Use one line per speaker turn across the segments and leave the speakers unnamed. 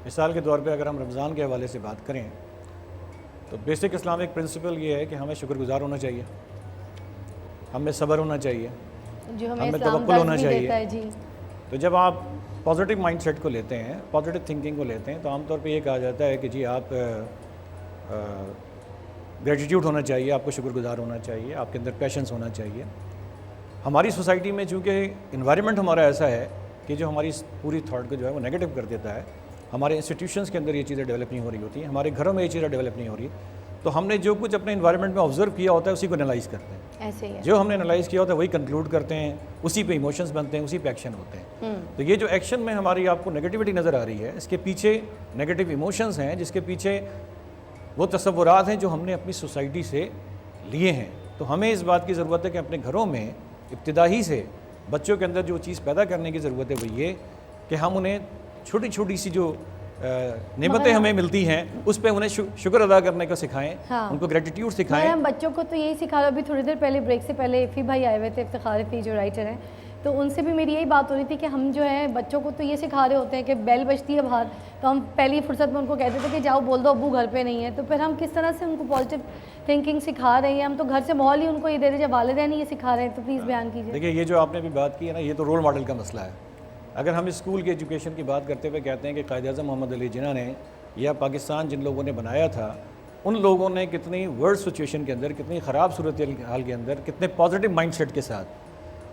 مثال کے طور پہ اگر ہم رمضان کے حوالے سے بات کریں تو بیسک اسلامک پرنسپل یہ ہے کہ ہمیں شکر گزار ہونا چاہیے، ہمیں صبر ہونا چاہیے،
جو
ہمیں
اسلام
توکل ہونا
درس بھی دیتا ہے
چاہیے۔
جی۔
تو جب آپ پازیٹیو مائنڈ سیٹ کو لیتے ہیں، پازیٹیو تھنکنگ کو لیتے ہیں، تو عام طور پہ یہ کہا جاتا ہے کہ جی آپ گریٹیٹیوڈ ہونا چاہیے، آپ کو شکر گزار ہونا چاہیے، آپ کے اندر پیشنس ہونا چاہیے۔ ہماری سوسائٹی میں چونکہ انوائرمنٹ ہمارا ایسا ہے کہ جو ہماری پوری تھاٹ کو جو ہے وہ نیگیٹو کر دیتا ہے، ہمارے انسٹیٹیوشنس کے اندر یہ چیزیں ڈیولپ نہیں ہو رہی ہوتی ہیں، ہمارے گھروں میں یہ چیزیں ڈیولپ نہیں ہو رہی، تو ہم نے جو کچھ اپنے انوائرمنٹ میں آبزرو کیا ہوتا ہے اسی کو انالائز کرتے ہیں،
ایسے ہی ہے۔
جو ہم نے انالائز کیا ہوتا ہے وہی کنکلوڈ کرتے ہیں، اسی پہ ایموشنز بنتے ہیں، اسی پہ ایکشن ہوتے ہیں۔ تو یہ جو ایکشن میں ہماری آپ کو نیگیٹیوٹی نظر آ رہی ہے، اس کے پیچھے نیگیٹو ایموشنز ہیں، جس کے پیچھے وہ تصورات ہیں جو ہم نے اپنی سوسائٹی سے لیے ہیں۔ تو ہمیں اس بات کی ضرورت ہے کہ اپنے گھروں میں ابتدائی سے بچوں کے اندر جو چیز پیدا کرنے کی ضرورت ہے وہ یہ کہ ہم انہیں چھوٹی چھوٹی سی جو نعمتیں ہمیں ملتی ہیں اس پہ انہیں شکر ادا کرنے کو سکھائیں، ان کو گریٹیٹیوڈ سکھائیں۔
ہم بچوں کو تو یہی سکھا رہا، ابھی تھوڑی دیر پہلے بریک سے پہلے افی بھائی آئے ہوئے تھے، افتخار افی جو رائٹر ہیں، تو ان سے بھی میری یہی بات ہو رہی تھی کہ ہم جو ہے بچوں کو تو یہ سکھا رہے ہوتے ہیں کہ بیل بجتی ہے باہر، تو ہم پہلی فرصت میں ان کو کہتے تھے کہ جاؤ بول دو ابو گھر پہ نہیں ہے، تو پھر ہم کس طرح سے ان کو پازیٹیو تھنکنگ سکھا رہے ہیں؟ ہم تو گھر سے ماحول ہی ان کو یہ دے رہے جب والدین ہی یہ سکھا رہے ہیں، تو پلیز بیان کیجیے۔
دیکھیے یہ جو آپ نے بھی بات کی ہے نا، یہ تو رول ماڈل کا مسئلہ ہے۔ اگر ہم اسکول کے ایجوکیشن کی بات کرتے ہوئے کہتے ہیں کہ قائد اعظم محمد علی جناح نے یا پاکستان جن لوگوں نے بنایا تھا، ان لوگوں نے کتنی ورلڈ سچویشن کے اندر، کتنی خراب صورتحال کے اندر، کتنے پازیٹیو مائنڈ سیٹ کے ساتھ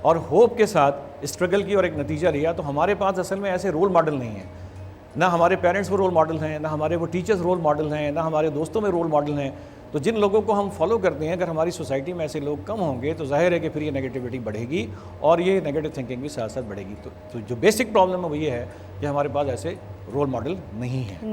اور ہوپ کے ساتھ اسٹرگل کی اور ایک نتیجہ لیا، تو ہمارے پاس اصل میں ایسے رول ماڈل نہیں ہیں، نہ ہمارے پیرنٹس وہ رول ماڈل ہیں، نہ ہمارے وہ ٹیچرز رول ماڈل ہیں، نہ ہمارے دوستوں میں رول ماڈل ہیں۔ تو جن لوگوں کو ہم فالو کرتے ہیں، اگر ہماری سوسائٹی میں ایسے لوگ کم ہوں گے تو ظاہر ہے کہ پھر یہ نیگیٹیوٹی بڑھے گی اور یہ نیگیٹو تھنکنگ بھی ساتھ ساتھ بڑھے گی۔ تو جو بیسک پرابلم ہے وہ یہ ہے کہ ہمارے پاس ایسے رول ماڈل نہیں ہیں۔